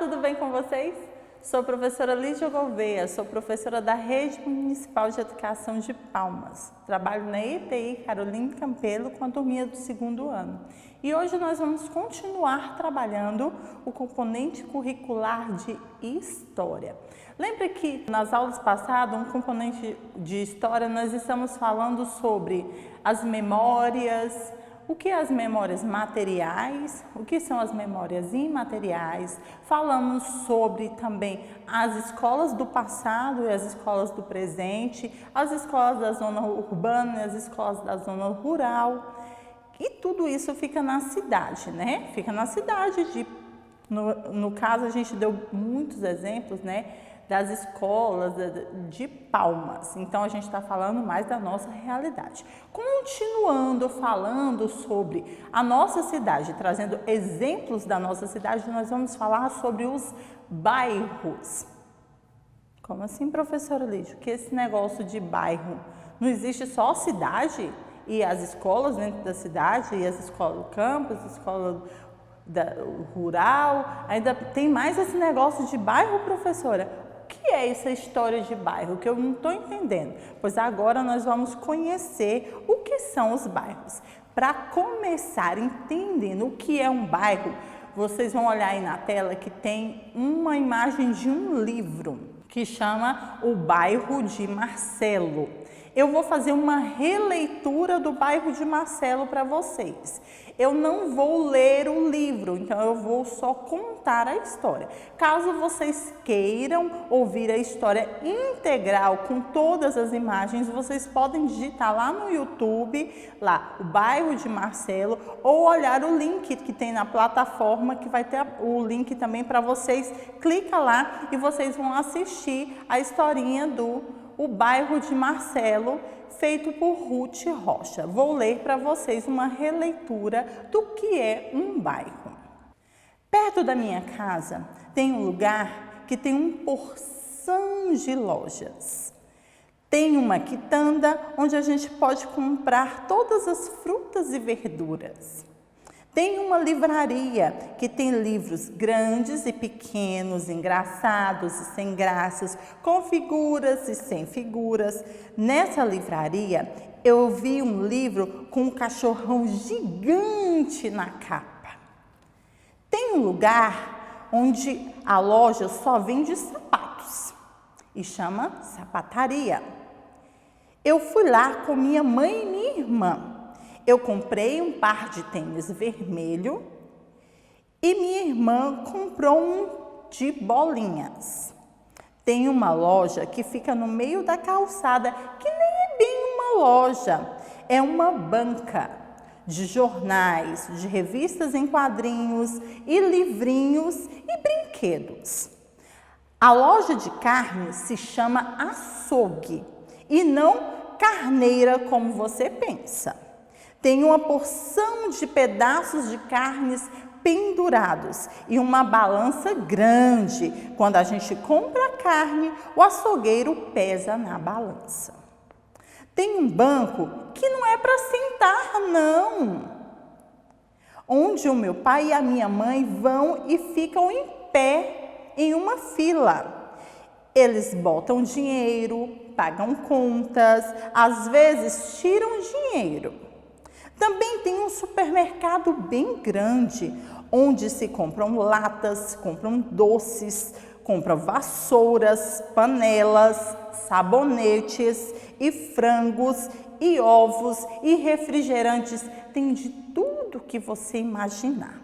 tudo bem com vocês? Sou a professora Lídia Gouveia, sou professora da Rede Municipal de Educação de Palmas. Trabalho na ETI Carolina Campelo com a turminha do 2º ano. E hoje nós vamos continuar trabalhando o componente curricular de História. Lembre que nas aulas passadas, um componente de História, nós estamos falando sobre as memórias, o que é as memórias materiais, o que são as memórias imateriais. Falamos sobre também as escolas do passado e as escolas do presente, as escolas da zona urbana e as escolas da zona rural. E tudo isso fica na cidade, né? Fica na cidade. No caso, a gente deu muitos exemplos, né? Das escolas de Palmas. Então, a gente está falando mais da nossa realidade. Continuando falando sobre a nossa cidade, trazendo exemplos da nossa cidade, nós vamos falar sobre os bairros. Como assim, professora Lídia? Que esse negócio de bairro? Não existe só a cidade e as escolas dentro da cidade, e as escolas do campus, a escola rural, ainda tem mais esse negócio de bairro, professora? O que é essa história de bairro que eu não estou entendendo? Pois agora nós vamos conhecer o que são os bairros. Para começar entendendo o que é um bairro, vocês vão olhar aí na tela que tem uma imagem de um livro que chama O Bairro de Marcelo. Eu vou fazer uma releitura do Bairro de Marcelo para vocês. Eu não vou ler o livro, então eu vou só contar a história. Caso vocês queiram ouvir a história integral com todas as imagens, vocês podem digitar lá no YouTube, lá, o Bairro de Marcelo, ou olhar o link que tem na plataforma, que vai ter o link também para vocês. Clica lá e vocês vão assistir a historinha O Bairro de Marcelo, feito por Ruth Rocha. Vou ler para vocês uma releitura do que é um bairro. Perto da minha casa tem um lugar que tem uma porção de lojas. Tem uma quitanda onde a gente pode comprar todas as frutas e verduras. Tem uma livraria que tem livros grandes e pequenos, engraçados e sem graças, com figuras e sem figuras. Nessa livraria, eu vi um livro com um cachorrão gigante na capa. Tem um lugar onde a loja só vende sapatos e chama sapataria. Eu fui lá com minha mãe e minha irmã. Eu comprei um par de tênis vermelho e minha irmã comprou um de bolinhas. Tem uma loja que fica no meio da calçada, que nem é bem uma loja, é uma banca de jornais, de revistas em quadrinhos e livrinhos e brinquedos. A loja de carne se chama açougue e não carneira como você pensa. Tem uma porção de pedaços de carnes pendurados e uma balança grande. Quando a gente compra a carne, o açougueiro pesa na balança. Tem um banco que não é para sentar, não. Onde o meu pai e a minha mãe vão e ficam em pé em uma fila. Eles botam dinheiro, pagam contas, às vezes tiram dinheiro. Também tem um supermercado bem grande, onde se compram latas, compram doces, compram vassouras, panelas, sabonetes e frangos e ovos e refrigerantes. Tem de tudo que você imaginar.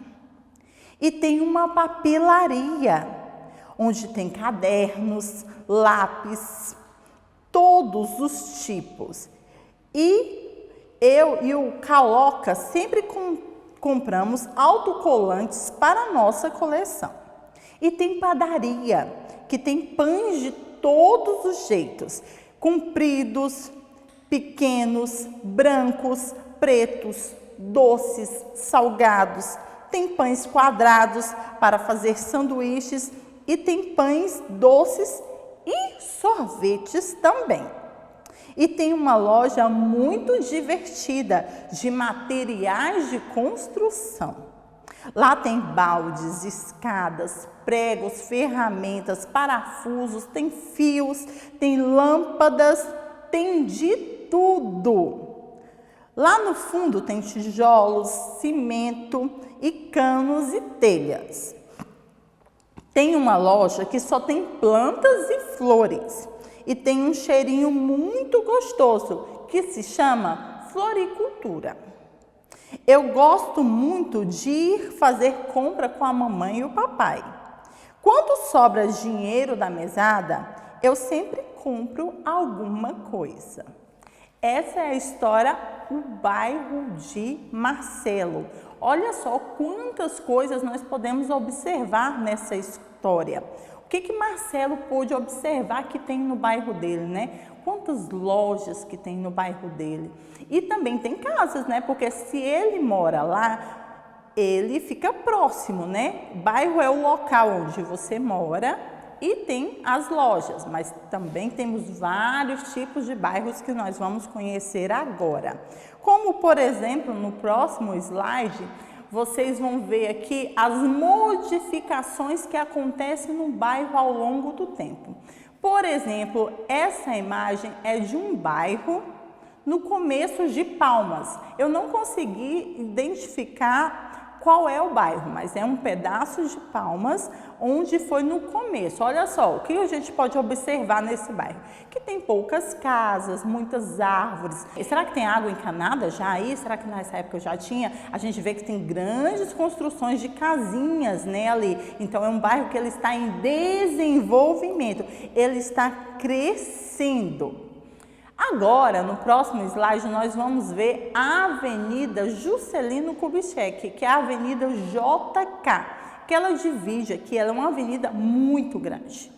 E tem uma papelaria, onde tem cadernos, lápis, todos os tipos. E eu e o Caloca sempre compramos autocolantes para a nossa coleção. E tem padaria, que tem pães de todos os jeitos, compridos, pequenos, brancos, pretos, doces, salgados. Tem pães quadrados para fazer sanduíches e tem pães doces e sorvetes também. E tem uma loja muito divertida de materiais de construção. Lá tem baldes, escadas, pregos, ferramentas, parafusos, tem fios, tem lâmpadas, tem de tudo. Lá no fundo tem tijolos, cimento e canos e telhas. Tem uma loja que só tem plantas e flores e tem um cheirinho muito gostoso que se chama floricultura. Eu gosto muito de ir fazer compra com a mamãe e o papai. Quando sobra dinheiro da mesada, eu sempre compro alguma coisa. Essa é a história do bairro de Marcelo. Olha só quantas coisas nós podemos observar nessa história. O que Marcelo pôde observar que tem no bairro dele, né? Quantas lojas que tem no bairro dele. E também tem casas, né? Porque se ele mora lá, ele fica próximo, né? Bairro é o local onde você mora e tem as lojas, mas também temos vários tipos de bairros que nós vamos conhecer agora. Como, por exemplo, no próximo slide, vocês vão ver aqui as modificações que acontecem no bairro ao longo do tempo. Por exemplo, essa imagem é de um bairro no começo de Palmas. Eu não consegui identificar qual é o bairro, mas é um pedaço de Palmas onde foi no começo. Olha só, o que a gente pode observar nesse bairro? Que tem poucas casas, muitas árvores. E será que tem água encanada já aí? Será que nessa época já tinha? A gente vê que tem grandes construções de casinhas, né, ali. Então é um bairro que ele está em desenvolvimento, ele está crescendo. Agora, no próximo slide, nós vamos ver a Avenida Juscelino Kubitschek, que é a Avenida JK, que ela divide aqui, ela é uma avenida muito grande.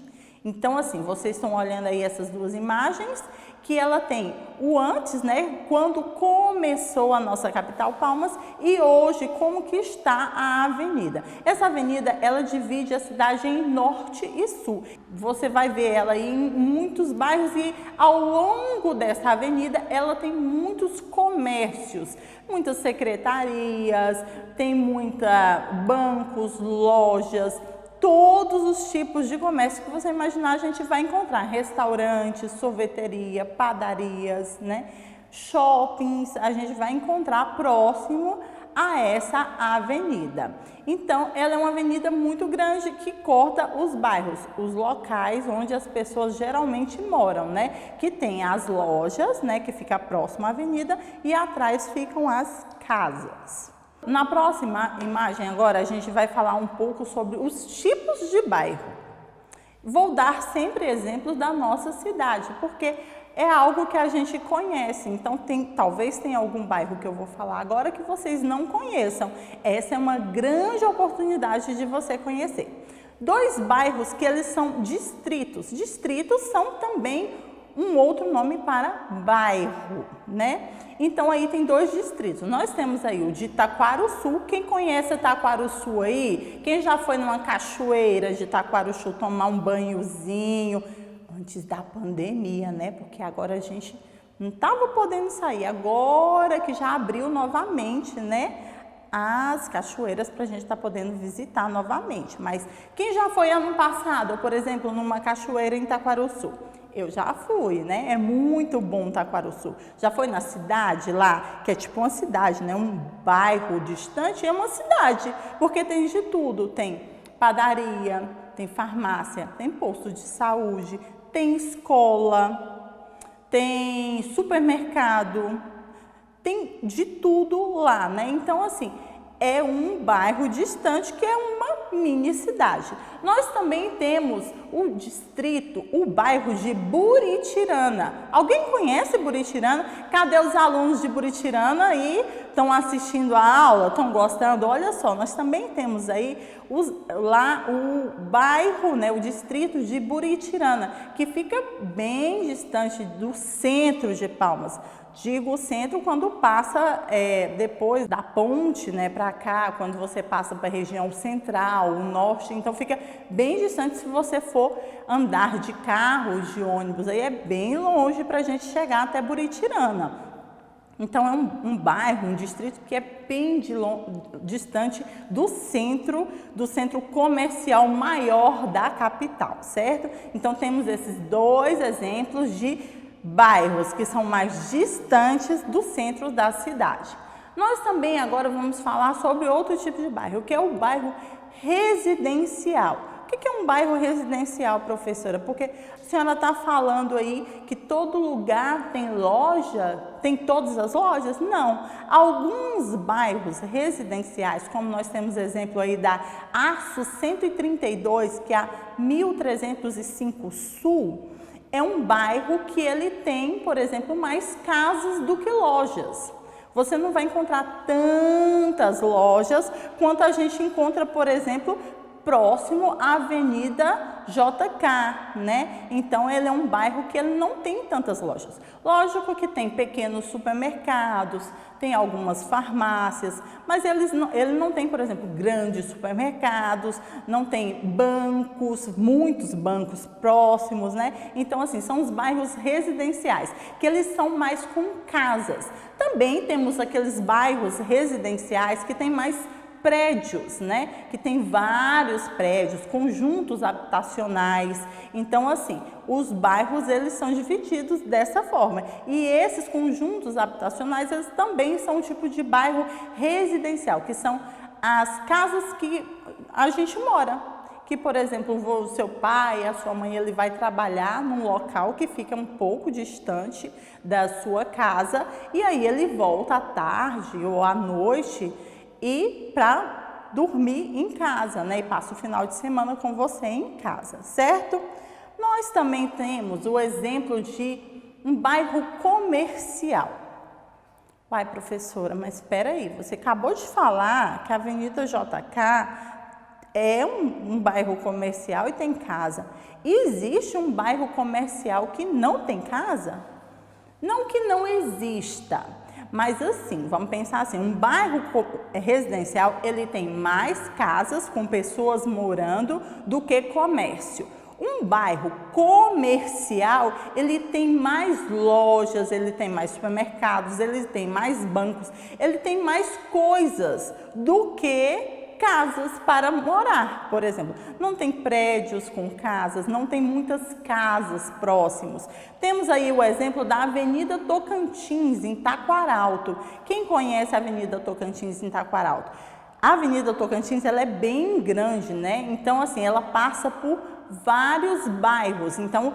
Então, assim, vocês estão olhando aí essas duas imagens, que ela tem o antes, né, quando começou a nossa capital Palmas, e hoje como que está a avenida. Essa avenida, ela divide a cidade em norte e sul. Você vai ver ela aí em muitos bairros e ao longo dessa avenida, ela tem muitos comércios, muitas secretarias, tem bancos, lojas, todos os tipos de comércio que você imaginar a gente vai encontrar. Restaurantes, sorveteria, padarias, né? Shoppings, a gente vai encontrar próximo a essa avenida. Então, ela é uma avenida muito grande que corta os bairros, os locais onde as pessoas geralmente moram, né? Que tem as lojas, né? Que fica próximo à avenida e atrás ficam as casas. Na próxima imagem agora a gente vai falar um pouco sobre os tipos de bairro. Vou dar sempre exemplos da nossa cidade, porque é algo que a gente conhece. Então talvez tenha algum bairro que eu vou falar agora que vocês não conheçam. Essa é uma grande oportunidade de você conhecer. Dois bairros que eles são distritos. Distritos são também um outro nome para bairro, né? Então aí tem dois distritos. Nós temos aí o de Taquarussu. Quem conhece Taquarussu aí? Quem já foi numa cachoeira de Taquarussu tomar um banhozinho antes da pandemia, né? Porque agora a gente não estava podendo sair. Agora que já abriu novamente, né? As cachoeiras para a gente estar podendo visitar novamente. Mas quem já foi ano passado, por exemplo, numa cachoeira em Taquarussu? Eu já fui, né? É muito bom Taquarussu. Já foi na cidade lá, que é tipo uma cidade, né? Um bairro distante, é uma cidade, porque tem de tudo. Tem padaria, tem farmácia, tem posto de saúde, tem escola, tem supermercado, tem de tudo lá, né? Então, assim, é um bairro distante que é uma mini cidade. Nós também temos o distrito, o bairro de Buritirana. Alguém conhece Buritirana? Cadê os alunos de Buritirana aí? Estão assistindo a aula? Estão gostando? Olha só, nós também temos aí lá o bairro, né, o distrito de Buritirana, que fica bem distante do centro de Palmas. Digo centro quando passa depois da ponte, né, para cá, quando você passa para a região central, o norte, então fica bem distante se você for andar de carro, de ônibus, aí é bem longe para a gente chegar até Buritirana. Então, é um bairro, um distrito que é bem distante do centro comercial maior da capital, certo? Então, temos esses dois exemplos de bairros que são mais distantes do centro da cidade. Nós também agora vamos falar sobre outro tipo de bairro, que é o bairro residencial. O que é um bairro residencial, professora? Porque a senhora está falando aí que todo lugar tem loja, tem todas as lojas? Não. Alguns bairros residenciais, como nós temos exemplo aí da Aço 132, que é a 1305 Sul, é um bairro que ele tem, por exemplo, mais casas do que lojas. Você não vai encontrar tantas lojas quanto a gente encontra, por exemplo, próximo à Avenida JK, né? Então, ele é um bairro que ele não tem tantas lojas. Lógico que tem pequenos supermercados, tem algumas farmácias, mas ele não tem, por exemplo, grandes supermercados, não tem bancos, muitos bancos próximos, né? Então, assim, são os bairros residenciais, que eles são mais com casas. Também temos aqueles bairros residenciais que tem mais prédios, né? Que tem vários prédios, conjuntos habitacionais. Então, assim, os bairros, eles são divididos dessa forma. E esses conjuntos habitacionais, eles também são um tipo de bairro residencial, que são as casas que a gente mora. Que, por exemplo, o seu pai, a sua mãe, ele vai trabalhar num local que fica um pouco distante da sua casa, e aí ele volta à tarde ou à noite e para dormir em casa, né? E passa o final de semana com você em casa, certo? Nós também temos o exemplo de um bairro comercial. Uai, professora, mas espera aí, você acabou de falar que a Avenida JK é um bairro comercial e tem casa. Existe um bairro comercial que não tem casa? Não que não exista, mas assim, vamos pensar assim, um bairro residencial, ele tem mais casas com pessoas morando do que comércio. Um bairro comercial, ele tem mais lojas, ele tem mais supermercados, ele tem mais bancos, ele tem mais coisas do que casas para morar, por exemplo. Não tem prédios com casas, não tem muitas casas próximos. Temos aí o exemplo da Avenida Tocantins, em Taquaralto. Quem conhece a Avenida Tocantins, em Taquaralto? A Avenida Tocantins, ela é bem grande, né? Então, assim, ela passa por vários bairros. Então,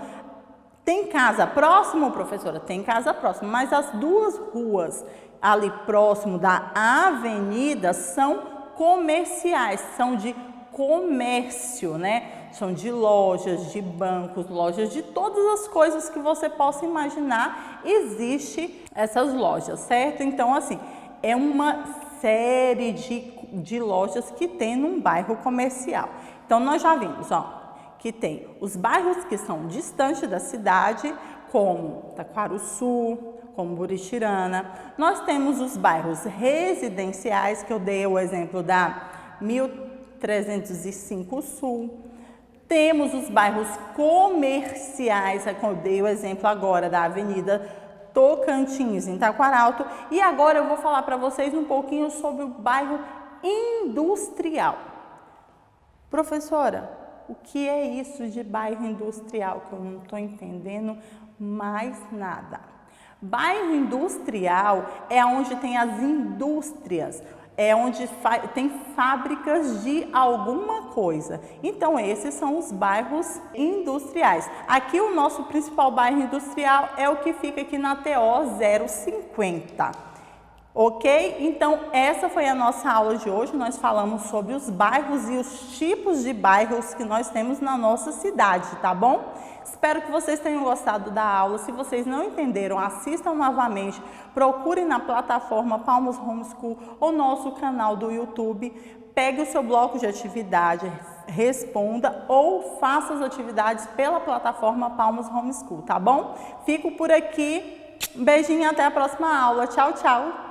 tem casa próximo, professora? Tem casa próxima, mas as duas ruas ali próximo da avenida são comerciais, são de comércio, né? São de lojas, de bancos, lojas de todas as coisas que você possa imaginar, existe essas lojas, certo? Então, assim, é uma série de lojas que tem num bairro comercial. Então, nós já vimos, ó, que tem os bairros que são distantes da cidade, como Taquarussu, como Buritirana. Nós temos os bairros residenciais, que eu dei o exemplo da 1305 Sul. Temos os bairros comerciais, que eu dei o exemplo agora da Avenida Tocantins, em Taquaralto. E agora eu vou falar para vocês um pouquinho sobre o bairro industrial. Professora, o que é isso de bairro industrial? Que eu não estou entendendo mais nada. Bairro industrial é onde tem as indústrias, é onde tem fábricas de alguma coisa. Então, esses são os bairros industriais. Aqui, o nosso principal bairro industrial é o que fica aqui na TO 050. Ok? Então, essa foi a nossa aula de hoje. Nós falamos sobre os bairros e os tipos de bairros que nós temos na nossa cidade, tá bom? Espero que vocês tenham gostado da aula. Se vocês não entenderam, assistam novamente. Procurem na plataforma Palmas Homeschool ou nosso canal do YouTube. Pegue o seu bloco de atividade, responda ou faça as atividades pela plataforma Palmas Homeschool, tá bom? Fico por aqui. Um beijinho e até a próxima aula. Tchau, tchau!